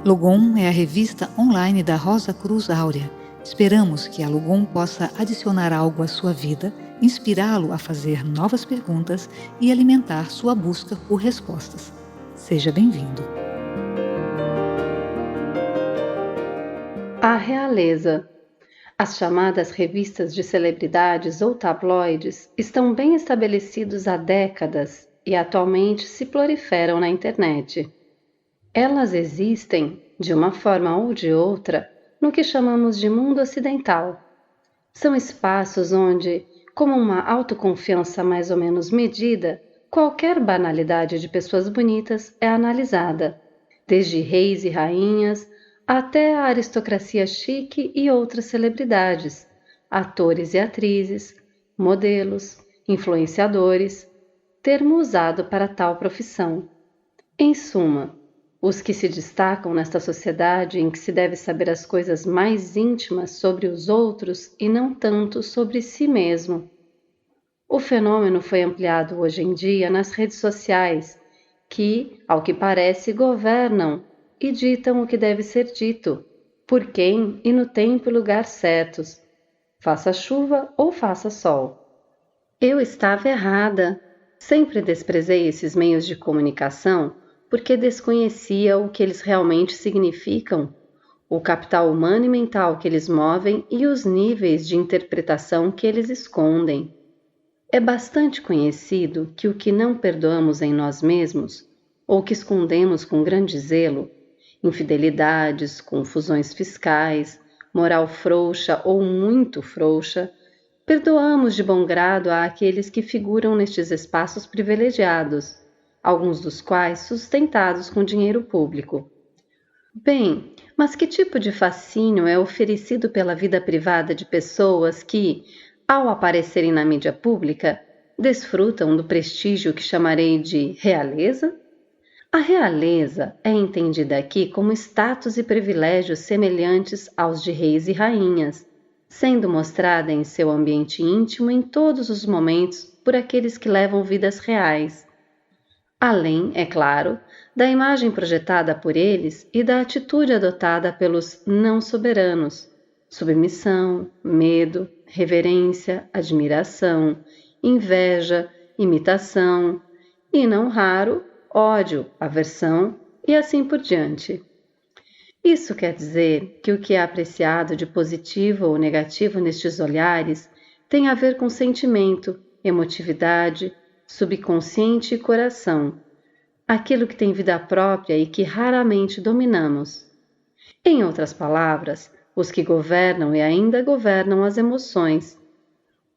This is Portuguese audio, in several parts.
Logom é a revista online da Rosa Cruz Áurea. Esperamos que a Logom possa adicionar algo à sua vida, inspirá-lo a fazer novas perguntas e alimentar sua busca por respostas. Seja bem-vindo. A realeza. As chamadas revistas de celebridades ou tabloides estão bem estabelecidos há décadas e atualmente se proliferam na internet. Elas existem, de uma forma ou de outra, no que chamamos de mundo ocidental. São espaços onde, como uma autoconfiança mais ou menos medida, qualquer banalidade de pessoas bonitas é analisada, desde reis e rainhas até a aristocracia chique e outras celebridades, atores e atrizes, modelos, influenciadores, termo usado para tal profissão. Em suma, os que se destacam nesta sociedade em que se deve saber as coisas mais íntimas sobre os outros e não tanto sobre si mesmo. O fenômeno foi ampliado hoje em dia nas redes sociais, que, ao que parece, governam e ditam o que deve ser dito, por quem e no tempo e lugar certos, faça chuva ou faça sol. Eu estava errada. Sempre desprezei esses meios de comunicação porque desconhecia o que eles realmente significam, o capital humano e mental que eles movem e os níveis de interpretação que eles escondem. É bastante conhecido que o que não perdoamos em nós mesmos, ou que escondemos com grande zelo, infidelidades, confusões fiscais, moral frouxa ou muito frouxa, perdoamos de bom grado àqueles que figuram nestes espaços privilegiados, alguns dos quais sustentados com dinheiro público. Bem, mas que tipo de fascínio é oferecido pela vida privada de pessoas que, ao aparecerem na mídia pública, desfrutam do prestígio que chamarei de realeza? A realeza é entendida aqui como status e privilégios semelhantes aos de reis e rainhas, sendo mostrada em seu ambiente íntimo em todos os momentos por aqueles que levam vidas reais. Além, é claro, da imagem projetada por eles e da atitude adotada pelos não soberanos: submissão, medo, reverência, admiração, inveja, imitação e, não raro, ódio, aversão e assim por diante. Isso quer dizer que o que é apreciado de positivo ou negativo nestes olhares tem a ver com sentimento, emotividade, subconsciente e coração, aquilo que tem vida própria e que raramente dominamos. Em outras palavras, os que governam e ainda governam as emoções.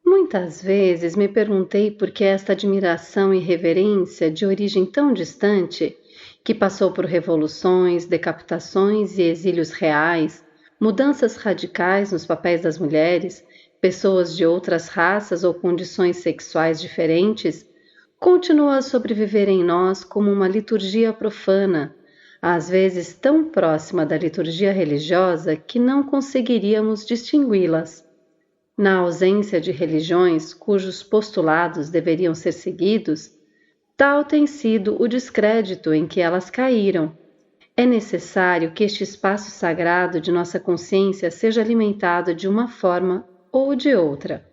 Muitas vezes me perguntei por que esta admiração e reverência de origem tão distante, que passou por revoluções, decapitações e exílios reais, mudanças radicais nos papéis das mulheres, pessoas de outras raças ou condições sexuais diferentes, continua a sobreviver em nós como uma liturgia profana, às vezes tão próxima da liturgia religiosa que não conseguiríamos distingui-las. Na ausência de religiões cujos postulados deveriam ser seguidos, tal tem sido o descrédito em que elas caíram. É necessário que este espaço sagrado de nossa consciência seja alimentado de uma forma ou de outra.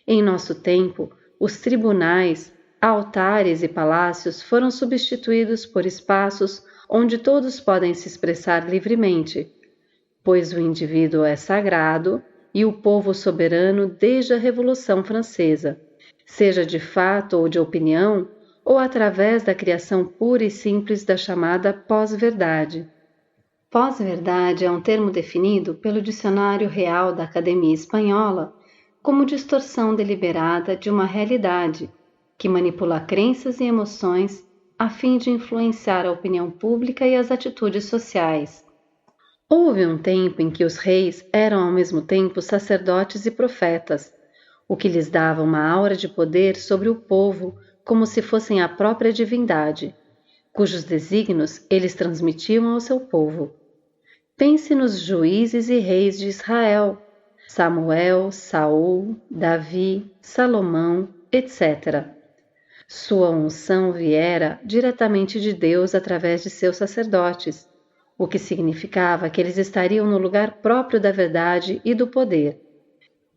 Em nosso tempo, os tribunais, altares e palácios foram substituídos por espaços onde todos podem se expressar livremente, pois o indivíduo é sagrado e o povo soberano desde a Revolução Francesa, seja de fato ou de opinião, ou através da criação pura e simples da chamada pós-verdade. Pós-verdade é um termo definido pelo Dicionário Real da Academia Espanhola como distorção deliberada de uma realidade, que manipula crenças e emoções a fim de influenciar a opinião pública e as atitudes sociais. Houve um tempo em que os reis eram ao mesmo tempo sacerdotes e profetas, o que lhes dava uma aura de poder sobre o povo como se fossem a própria divindade, cujos desígnios eles transmitiam ao seu povo. Pense nos juízes e reis de Israel, Samuel, Saul, Davi, Salomão, etc. Sua unção viera diretamente de Deus através de seus sacerdotes, o que significava que eles estariam no lugar próprio da verdade e do poder.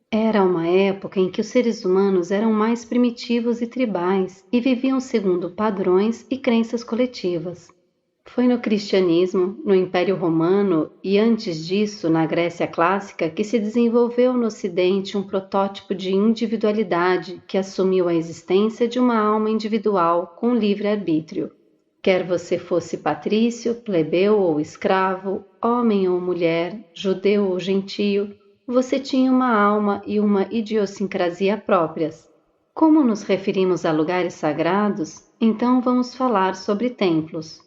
Era uma época em que os seres humanos eram mais primitivos e tribais e viviam segundo padrões e crenças coletivas. Foi no cristianismo, no Império Romano e antes disso na Grécia clássica que se desenvolveu no Ocidente um protótipo de individualidade que assumiu a existência de uma alma individual com livre-arbítrio. Quer você fosse patrício, plebeu ou escravo, homem ou mulher, judeu ou gentio, você tinha uma alma e uma idiosincrasia próprias. Como nos referimos a lugares sagrados, então vamos falar sobre templos.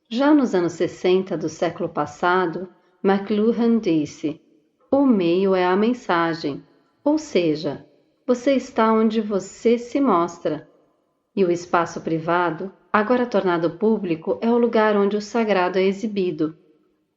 Já nos anos 60 do século passado, McLuhan disse: "O meio é a mensagem", ou seja, você está onde você se mostra. E o espaço privado, agora tornado público, é o lugar onde o sagrado é exibido.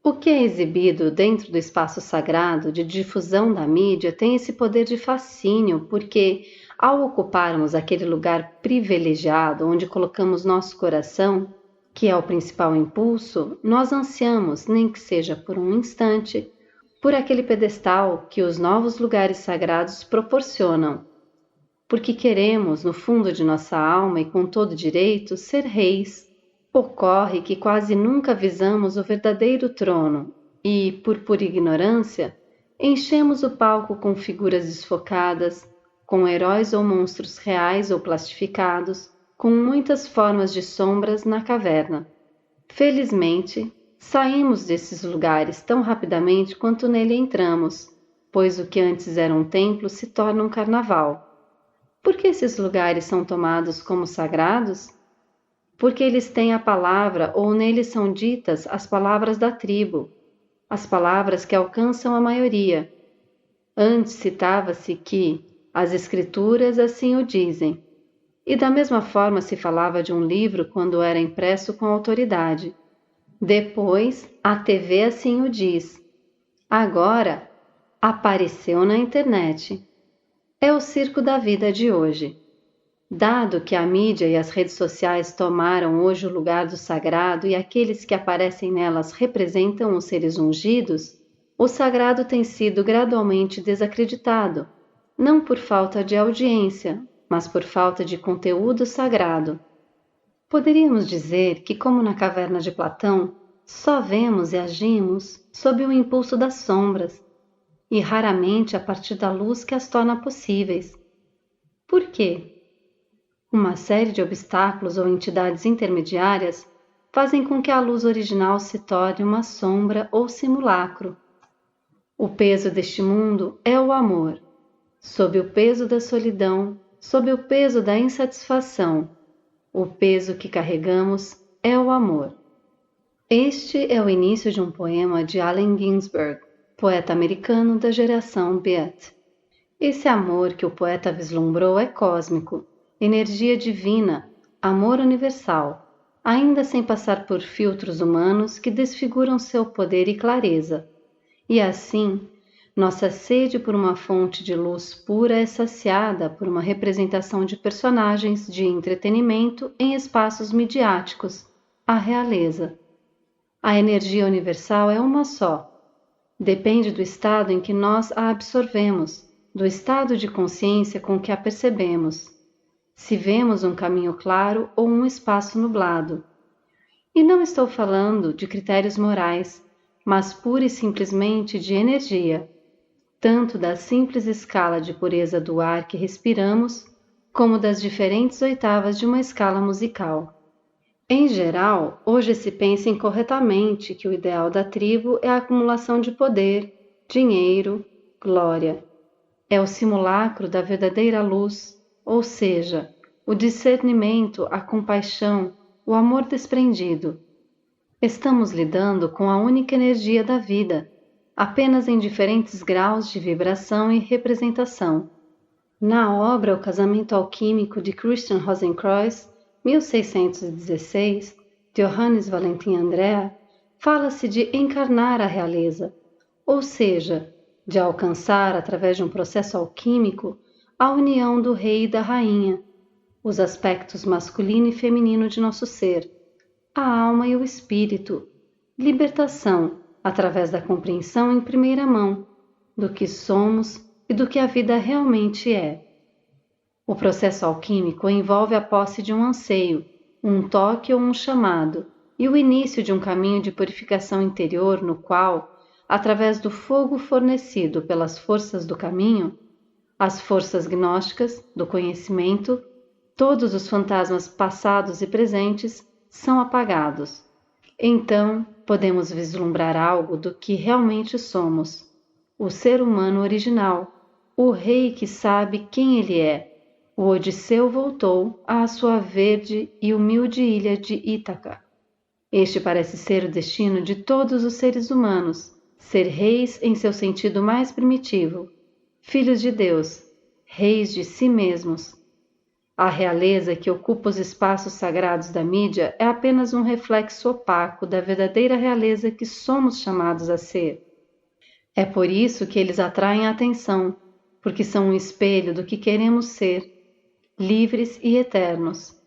O que é exibido dentro do espaço sagrado de difusão da mídia tem esse poder de fascínio, porque, ao ocuparmos aquele lugar privilegiado onde colocamos nosso coração, que é o principal impulso, nós ansiamos, nem que seja por um instante, por aquele pedestal que os novos lugares sagrados proporcionam. Porque queremos, no fundo de nossa alma e com todo direito, ser reis. Ocorre que quase nunca visamos o verdadeiro trono e, por pura ignorância, enchemos o palco com figuras desfocadas, com heróis ou monstros reais ou plastificados, com muitas formas de sombras na caverna. Felizmente, saímos desses lugares tão rapidamente quanto nele entramos, pois o que antes era um templo se torna um carnaval. Por que esses lugares são tomados como sagrados? Porque eles têm a palavra ou neles são ditas as palavras da tribo, as palavras que alcançam a maioria. Antes citava-se que as escrituras assim o dizem, e da mesma forma se falava de um livro quando era impresso com autoridade. Depois, a TV assim o diz. Agora, apareceu na internet. É o circo da vida de hoje. Dado que a mídia e as redes sociais tomaram hoje o lugar do sagrado e aqueles que aparecem nelas representam os seres ungidos, o sagrado tem sido gradualmente desacreditado, não por falta de audiência, mas por falta de conteúdo sagrado. Poderíamos dizer que, como na caverna de Platão, só vemos e agimos sob o impulso das sombras, e raramente a partir da luz que as torna possíveis. Por quê? Uma série de obstáculos ou entidades intermediárias fazem com que a luz original se torne uma sombra ou simulacro. O peso deste mundo é o amor. Sob o peso da solidão, sob o peso da insatisfação, o peso que carregamos é o amor. Este é o início de um poema de Allen Ginsberg, poeta americano da geração Beat. Esse amor que o poeta vislumbrou é cósmico, energia divina, amor universal, ainda sem passar por filtros humanos que desfiguram seu poder e clareza. E assim, nossa sede por uma fonte de luz pura é saciada por uma representação de personagens de entretenimento em espaços midiáticos, a realeza. A energia universal é uma só. Depende do estado em que nós a absorvemos, do estado de consciência com que a percebemos. Se vemos um caminho claro ou um espaço nublado. E não estou falando de critérios morais, mas pura e simplesmente de energia, tanto da simples escala de pureza do ar que respiramos, como das diferentes oitavas de uma escala musical. Em geral, hoje se pensa incorretamente que o ideal da tribo é a acumulação de poder, dinheiro, glória. É o simulacro da verdadeira luz, ou seja, o discernimento, a compaixão, o amor desprendido. Estamos lidando com a única energia da vida, apenas em diferentes graus de vibração e representação. Na obra O Casamento Alquímico de Christian Rosenkreuz, 1616, de Johannes Valentin Andrea, fala-se de encarnar a realeza, ou seja, de alcançar, através de um processo alquímico, a união do rei e da rainha, os aspectos masculino e feminino de nosso ser, a alma e o espírito, libertação através da compreensão em primeira mão do que somos e do que a vida realmente é. O processo alquímico envolve a posse de um anseio, um toque ou um chamado, e o início de um caminho de purificação interior no qual, através do fogo fornecido pelas forças do caminho, as forças gnósticas do conhecimento, todos os fantasmas passados e presentes são apagados. Então, podemos vislumbrar algo do que realmente somos, o ser humano original, o rei que sabe quem ele é. O Odisseu voltou à sua verde e humilde ilha de Ítaca. Este parece ser o destino de todos os seres humanos, ser reis em seu sentido mais primitivo, filhos de Deus, reis de si mesmos. A realeza que ocupa os espaços sagrados da mídia é apenas um reflexo opaco da verdadeira realeza que somos chamados a ser. É por isso que eles atraem a atenção, porque são um espelho do que queremos ser, livres e eternos.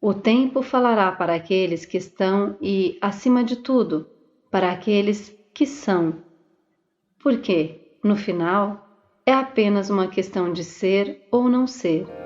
O tempo falará para aqueles que estão e, acima de tudo, para aqueles que são. Porque, no final, é apenas uma questão de ser ou não ser.